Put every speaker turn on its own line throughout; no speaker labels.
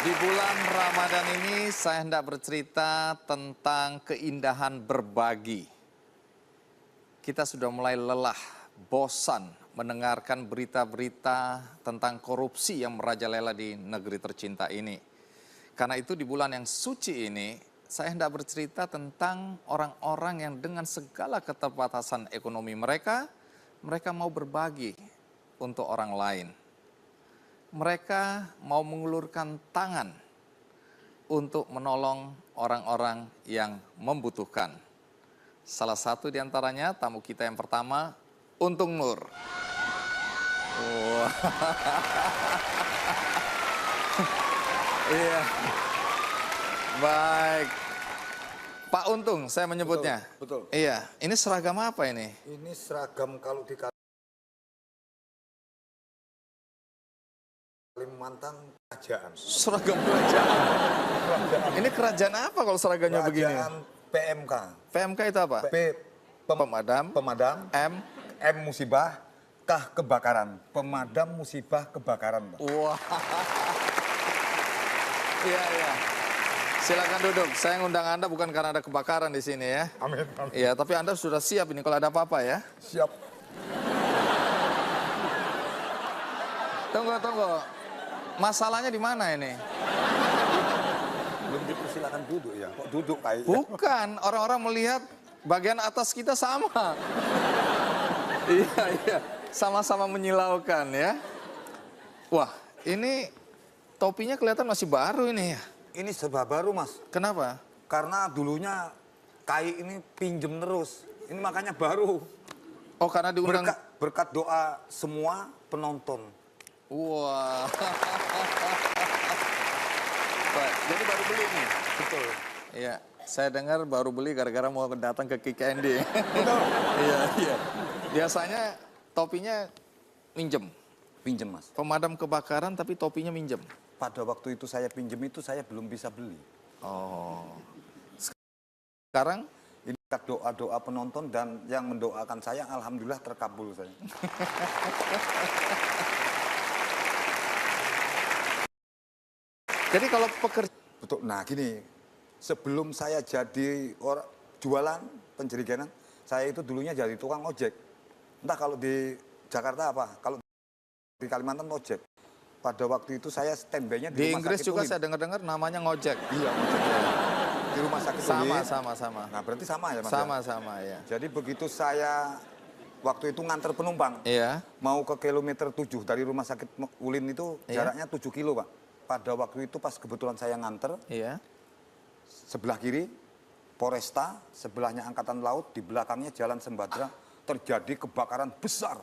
Di bulan Ramadan ini saya hendak bercerita tentang keindahan berbagi. Kita sudah mulai lelah, bosan mendengarkan berita-berita tentang korupsi yang merajalela di negeri tercinta ini. Karena itu di bulan yang suci ini, saya hendak bercerita tentang orang-orang yang dengan segala keterbatasan ekonomi mereka mau berbagi untuk orang lain. Mereka mau mengulurkan tangan untuk menolong orang-orang yang membutuhkan. Salah satu di antaranya tamu kita yang pertama, Untung Nur. Wow. Iya. Baik. Pak Untung saya menyebutnya.
Betul.
Iya, ini seragam apa ini?
Ini seragam kalau di Kalimantan kerajaan.
Seragam kerajaan. Ini kerajaan apa kalau seragamnya begini?
Kerajaan PMK.
PMK itu apa? Pemadam.
M musibah, K kebakaran. Pemadam musibah kebakaran, Pak.
Wah. Iya, iya. Silakan duduk. Saya ngundang Anda bukan karena ada kebakaran di sini ya.
Amin.
Iya, tapi Anda sudah siap ini kalau ada apa-apa ya.
Siap.
Tunggu. Masalahnya di mana ini?
Belum dipersilakan duduk ya. Kok duduk kayak?
Bukan, orang-orang melihat bagian atas kita sama. Iya. Sama-sama menyilaukan ya. Wah, ini topinya kelihatan masih baru ini ya.
Ini serba baru, Mas.
Kenapa?
Karena dulunya kai ini pinjem terus. Ini makanya baru.
Oh, karena diundang.
Berkat doa semua penonton.
Wah. Baik, jadi baru beli nih?
Betul.
Iya, saya dengar baru beli gara-gara mau datang ke Kick Andy.
Betul.
Iya. Biasanya topinya minjem.
Pinjem, Mas.
Pemadam kebakaran tapi topinya minjem.
Pada waktu itu saya pinjem itu saya belum bisa beli.
Oh. Sekarang?
Ini doa-doa penonton dan yang mendoakan saya, alhamdulillah terkabul saya.
Jadi kalau pekerja...
Betul. Nah gini, sebelum saya jadi orang jualan penjerigenan, saya itu dulunya jadi tukang ojek. Entah kalau di Jakarta apa, kalau di Kalimantan ojek. Pada waktu itu saya standby-nya
di Inggris juga saya dengar-dengar namanya ngojek.
Iya, ngojek. Di rumah sakit
Sama.
Nah berarti sama ya Mas?
Sama ya.
Jadi begitu saya waktu itu nganter penumpang,
iya.
Mau ke kilometer 7 dari rumah sakit Ulin itu
Iya.
jaraknya 7 kilo Pak. Pada waktu itu pas kebetulan saya nganter,
Iya.
sebelah kiri Poresta, sebelahnya Angkatan Laut, di belakangnya Jalan Sembadra, terjadi kebakaran besar.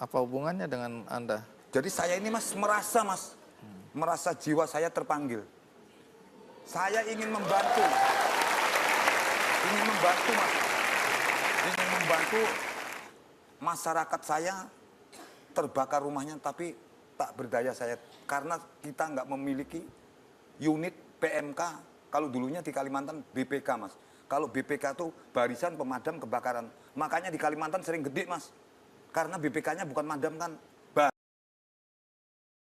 Apa hubungannya dengan Anda?
Jadi saya ini merasa jiwa saya terpanggil. Saya ingin membantu Mas. Ingin membantu masyarakat saya terbakar rumahnya, tapi tak berdaya saya. Karena kita nggak memiliki unit PMK, kalau dulunya di Kalimantan BPK Mas. Kalau BPK itu barisan pemadam kebakaran. Makanya di Kalimantan sering gede Mas. Karena BPK-nya bukan madam kan,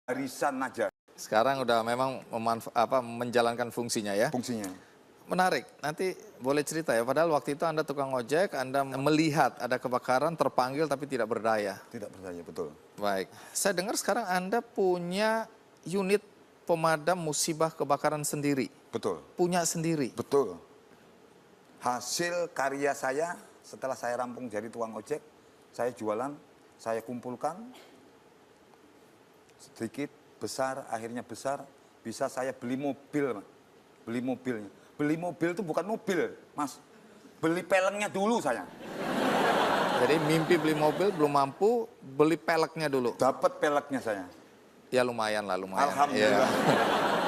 barisan aja.
Sekarang udah memang menjalankan fungsinya ya?
Fungsinya.
Menarik, nanti boleh cerita ya, padahal waktu itu Anda tukang ojek, Anda melihat ada kebakaran, terpanggil tapi tidak berdaya.
Tidak berdaya, betul.
Baik, saya dengar sekarang Anda punya unit pemadam musibah kebakaran sendiri.
Betul.
Punya sendiri.
Betul. Hasil karya saya setelah saya rampung jadi tukang ojek, saya jualan, saya kumpulkan sedikit, besar, akhirnya besar, bisa saya beli mobil, beli mobilnya. Beli mobil itu bukan mobil, Mas. Beli pelengnya dulu saya.
Jadi mimpi beli mobil belum mampu, beli peleknya dulu.
Dapat peleknya saya.
Ya lumayan lah, lumayan.
Alhamdulillah.
Ya.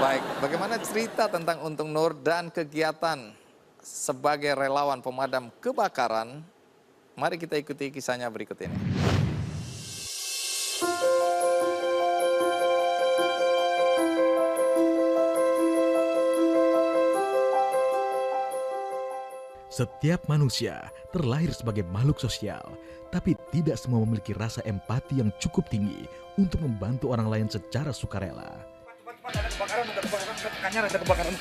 Baik, bagaimana cerita tentang Untung Nur dan kegiatan sebagai relawan pemadam kebakaran? Mari kita ikuti kisahnya berikut ini.
Setiap manusia terlahir sebagai makhluk sosial, tapi tidak semua memiliki rasa empati yang cukup tinggi untuk membantu orang lain secara sukarela.
Ada kebakaran, tekannya ada kebakaran.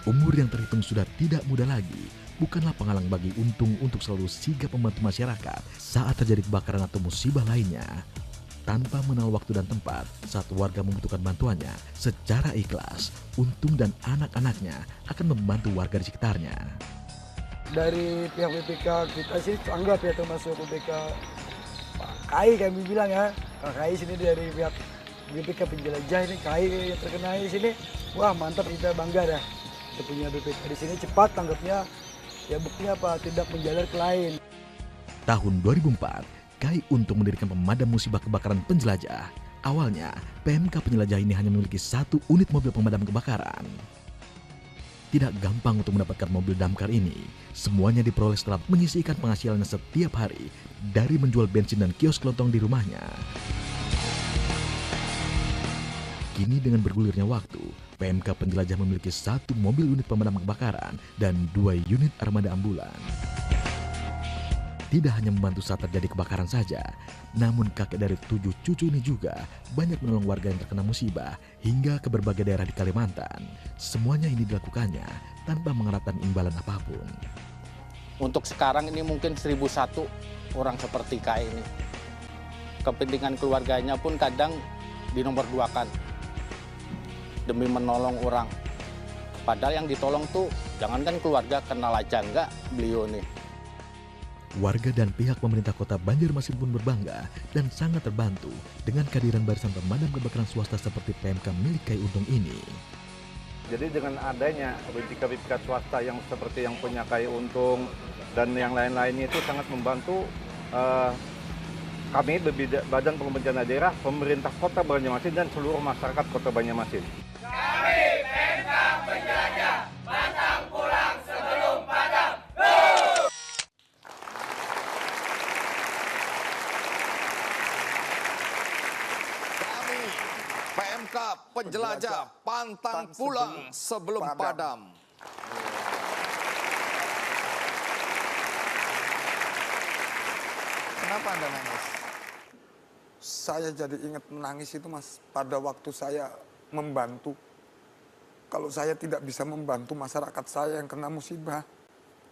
Umur yang terhitung sudah tidak muda lagi bukanlah penghalang bagi Untung untuk selalu sigap membantu masyarakat saat terjadi kebakaran atau musibah lainnya. Tanpa mengenal waktu dan tempat, saat warga membutuhkan bantuannya, secara ikhlas, Untung dan anak-anaknya akan membantu warga di sekitarnya.
Dari pihak BPK kita sih anggap ya termasuk BPK Pak KAI kami bilang ya. Pak KAI sini dari pihak BPK penjelajah ini KAI yang terkena di sini. Wah mantap, kita bangga dah. Kita punya BPK di sini cepat tanggapnya. Ya buktinya apa? Tidak menjalar ke lain.
Tahun 2004, KAI Untung mendirikan pemadam musibah kebakaran penjelajah. Awalnya, PMK penjelajah ini hanya memiliki 1 unit mobil pemadam kebakaran. Tidak gampang untuk mendapatkan mobil damkar ini. Semuanya diperoleh setelah menyisihkan penghasilannya setiap hari dari menjual bensin dan kios kelontong di rumahnya. Kini dengan bergulirnya waktu, PMK Penjelajah memiliki 1 mobil unit pemadam kebakaran dan 2 unit armada ambulan. Tidak hanya membantu saat terjadi kebakaran saja, namun kakek dari 7 cucu ini juga banyak menolong warga yang terkena musibah hingga ke berbagai daerah di Kalimantan. Semuanya ini dilakukannya tanpa mengharapkan imbalan apapun.
Untuk sekarang ini mungkin 1001 orang seperti KAI ini. Kepentingan keluarganya pun kadang dinomor 2-kan demi menolong orang. Padahal yang ditolong tuh jangankan keluarga, kenal aja enggak beliau nih.
Warga dan pihak pemerintah kota Banjarmasin pun berbangga dan sangat terbantu dengan kehadiran barisan pemadam kebakaran swasta seperti PMK milik KAI Untung ini.
Jadi dengan adanya BPK swasta yang seperti yang punya KAI Untung dan yang lain-lainnya itu sangat membantu kami Badan Penanggulangan Bencana Daerah, pemerintah kota Banjarmasin dan seluruh masyarakat kota Banjarmasin.
Kami PMK Penjelajah pantang pulang sebelum padam.
Kami PMK Penjelajah pantang pulang sebelum padam. Kenapa Anda nangis?
Saya jadi ingat menangis itu Mas, pada waktu saya membantu. Kalau saya tidak bisa membantu masyarakat saya yang kena musibah,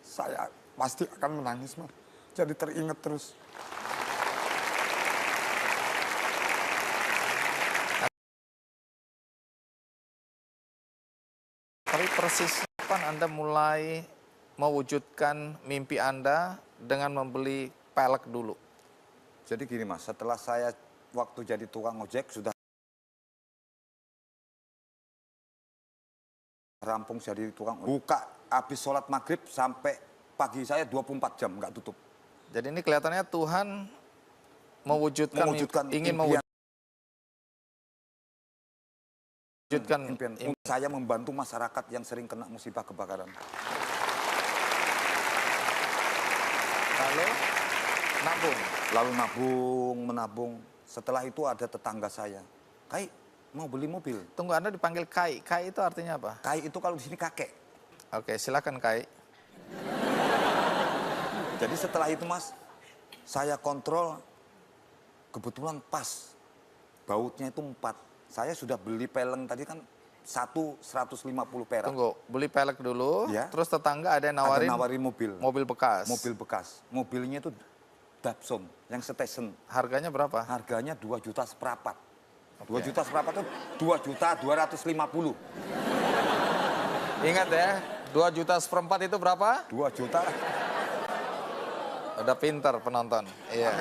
saya pasti akan menangis Mas. Jadi teringat terus.
Tapi persis kapan Anda mulai mewujudkan mimpi Anda dengan membeli pelek dulu?
Jadi gini Mas, setelah saya waktu jadi tukang ojek sudah rampung jadi tukang ojek. Buka habis sholat maghrib sampai pagi saya 24 jam nggak tutup.
Jadi ini kelihatannya Tuhan mewujudkan ingin
impian.
mewujudkan
Impian. Saya membantu masyarakat yang sering kena musibah kebakaran.
lalu nabung.
Lalu menabung. Setelah itu ada tetangga saya, KAI mau beli mobil.
Tunggu, Anda dipanggil KAI. KAI itu artinya apa?
KAI itu kalau di sini kakek.
Oke, silakan KAI.
Jadi setelah itu Mas, saya kontrol, kebetulan pas. Bautnya itu 4. Saya sudah beli peleng tadi kan 150 perak.
Tunggu, beli pelek dulu,
Ya.
terus tetangga ada yang nawarin,
mobil.
mobil bekas.
Mobil bekas. Mobilnya itu Datsun yang station.
Harganya berapa?
Harganya 2 juta seperempat. 2 juta seperempat itu 2.250.000.
Ingat ya, 2 juta seperempat itu berapa?
2 juta.
Udah pinter penonton. Iya.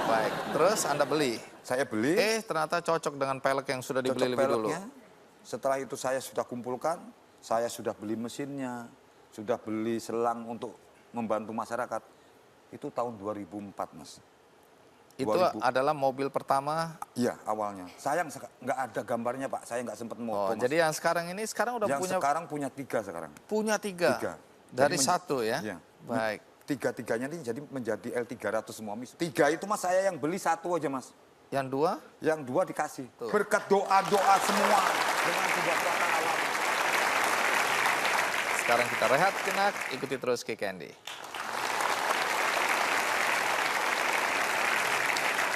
Baik, terus Anda beli.
Saya beli.
Ternyata cocok dengan pelek yang sudah dibeli
Cocok
lebih dulu.
peleknya. Setelah itu saya sudah kumpulkan, saya sudah beli mesinnya, sudah beli selang untuk membantu masyarakat. Itu tahun 2004 Mas.
Itu
2000.
adalah mobil pertama.
Iya awalnya. Sayang nggak ada gambarnya Pak, saya nggak sempat
Oh,
moto. Mas.
jadi yang sekarang
yang sekarang punya 3 sekarang.
punya 3
3.
dari
Jadi
1 ya.
Iya.
Baik.
tiga-tiganya ini jadi menjadi L300 semua Mas. 3 itu Mas saya yang beli 1 aja Mas.
Yang 2?
Yang 2 dikasih.
Tuh.
Berkat doa-doa semua dengan kekuatan alam.
Sekarang kita rehat sejenak, ikuti terus Kick Andy.